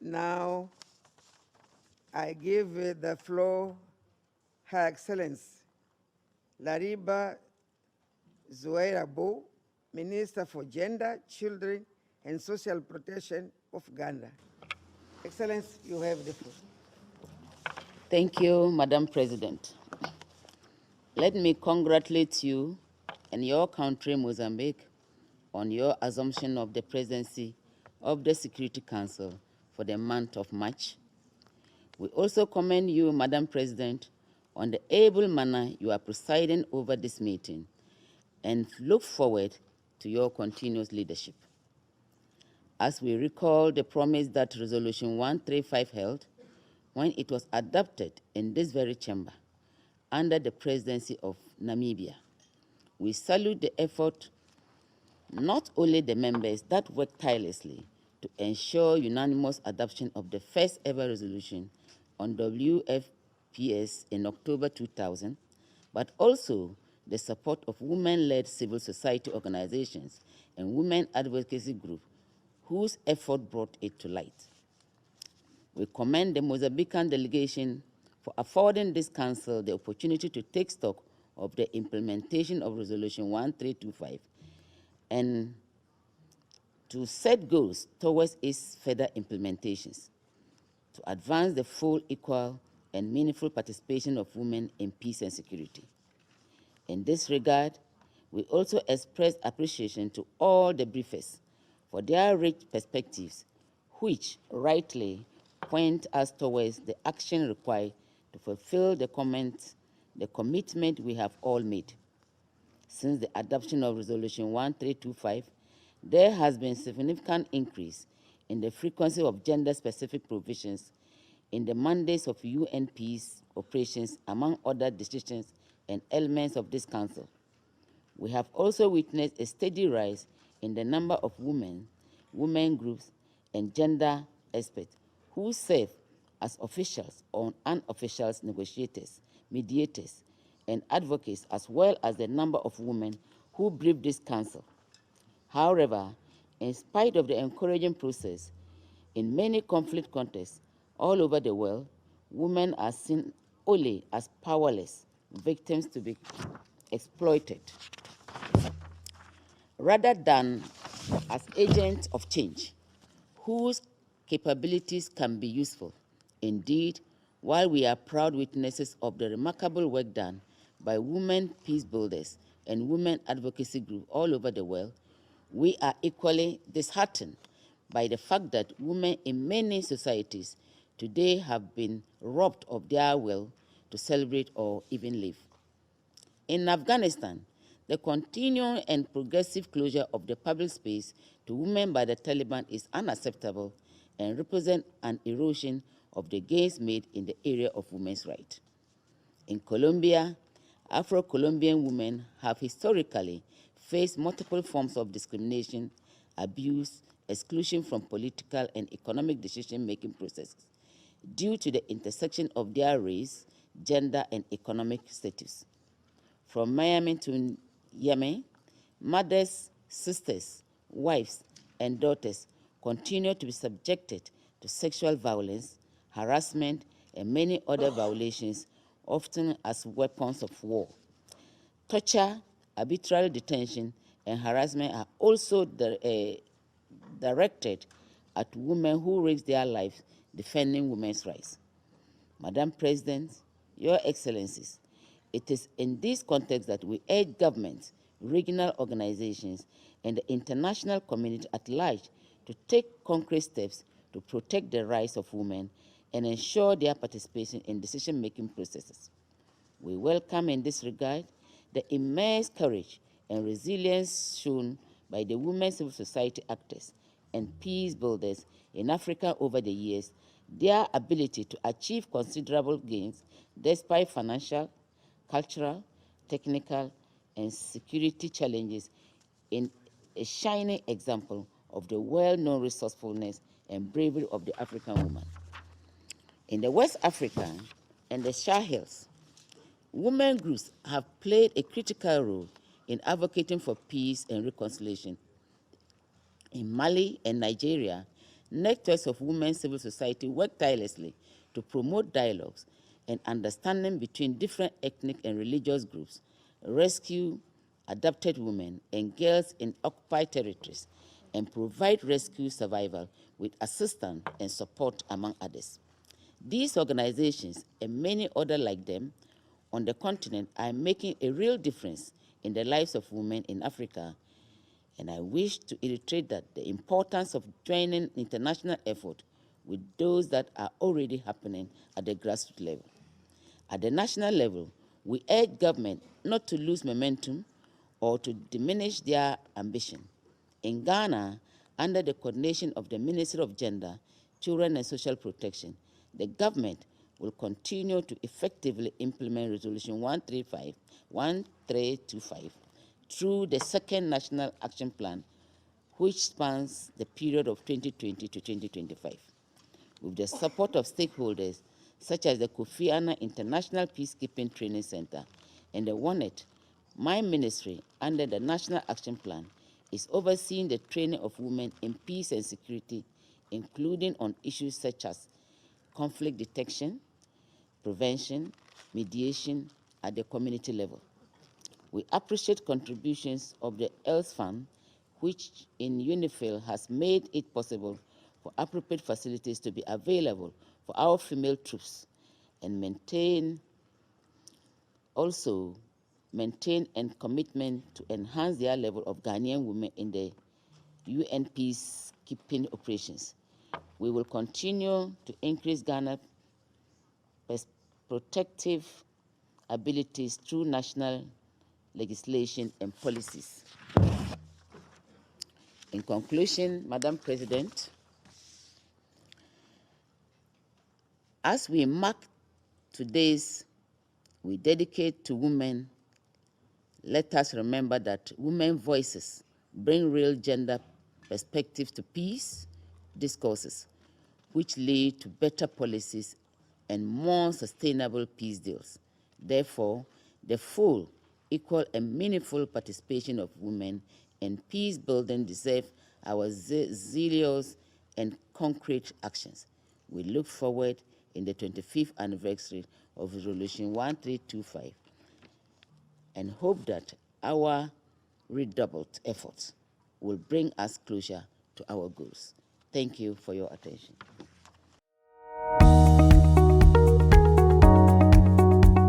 Now, I give the floor Her Excellency Lariba Zuairabo, Minister for Gender, Children, and Social Protection of Ghana. Excellency, you have the floor. Thank you, Madam President. Let me congratulate you and your country, Mozambique, on your assumption of the presidency of the Security Council for the month of March. We also commend you, Madam President, on the able manner you are presiding over this meeting and look forward to your continuous leadership. As we recall the promise that Resolution 135 held when it was adopted in this very chamber under the presidency of Namibia, we salute the effort not only the members that worked tirelessly to ensure unanimous adoption of the first ever resolution on WFPS in October 2000, but also the support of women-led civil society organizations and women advocacy groups whose effort brought it to light. We commend the Mozambican delegation for affording this council the opportunity to take stock of the implementation of Resolution 1325 and to set goals towards its further implementations, to advance the full, equal, and meaningful participation of women in peace and security. In this regard, we also express appreciation to all the briefers for their rich perspectives, which rightly point us towards the action required to fulfill the commitment we have all made. Since the adoption of Resolution 1325, there has been significant increase in the frequency of gender-specific provisions in the mandates of UN peace operations, among other decisions and elements of this Council. We have also witnessed a steady rise in the number of women groups, and gender experts who serve as officials or unofficial negotiators, mediators, and advocates, as well as the number of women who brief this Council. However, in spite of the encouraging process, in many conflict contexts all over the world, women are seen only as powerless victims to be exploited, rather than as agents of change whose capabilities can be useful. Indeed, while we are proud witnesses of the remarkable work done by women peace builders and women advocacy groups all over the world, we are equally disheartened by the fact that women in many societies today have been robbed of their will to celebrate or even live. In Afghanistan, the continuing and progressive closure of the public space to women by the Taliban is unacceptable and represents an erosion of the gains made in the area of women's rights. In Colombia, Afro-Colombian women have historically faced multiple forms of discrimination, abuse, exclusion from political and economic decision-making processes due to the intersection of their race, gender, and economic status. From Miami to Yemen, mothers, sisters, wives, and daughters continue to be subjected to sexual violence, harassment, and many other violations, often as weapons of war. Torture, arbitrary detention, and harassment are also directed at women who risk their lives defending women's rights. Madam President, Your Excellencies, it is in this context that we urge governments, regional organizations, and the international community at large to take concrete steps to protect the rights of women and ensure their participation in decision-making processes. We welcome in this regard the immense courage and resilience shown by the women civil society actors and peace builders in Africa over the years, their ability to achieve considerable gains despite financial, cultural, technical, and security challenges in a shining example of the well-known resourcefulness and bravery of the African woman. In the West Africa and the Sahels, women groups have played a critical role in advocating for peace and reconciliation. In Mali and Nigeria, networks of women civil society work tirelessly to promote dialogues and understanding between different ethnic and religious groups, rescue adopted women and girls in occupied territories, and provide rescue survival with assistance and support, among others. These organizations and many others like them on the continent are making a real difference in the lives of women in Africa, and I wish to illustrate that the importance of joining international effort with those that are already happening at the grassroots level. At the national level, we urge government not to lose momentum or to diminish their ambition. In Ghana, under the coordination of the Ministry of Gender, Children and Social Protection, the government will continue to effectively implement Resolution 1325 through the second National Action Plan, which spans the period of 2020 to 2025. With the support of stakeholders such as the Kofi Annan International Peacekeeping Training Center and the WANET, my ministry, under the National Action Plan, is overseeing the training of women in peace and security, including on issues such as conflict detection, prevention, mediation at the community level. We appreciate contributions of the ELS Fund, which in UNIFIL has made it possible for appropriate facilities to be available for our female troops and maintain and commitment to enhance their level of Ghanaian women in the UN peacekeeping operations. We will continue to increase Ghana's protective abilities through national legislation and policies. In conclusion, Madam President, as we mark today's we dedicate to women, let us remember that women's voices bring real gender perspective to peace discourses, which lead to better policies and more sustainable peace deals. Therefore, the full, equal, and meaningful participation of women in peace building deserve our zealous and concrete actions. We look forward in the 25th anniversary of Resolution 1325 and hope that our redoubled efforts will bring us closer to our goals. Thank you for your attention.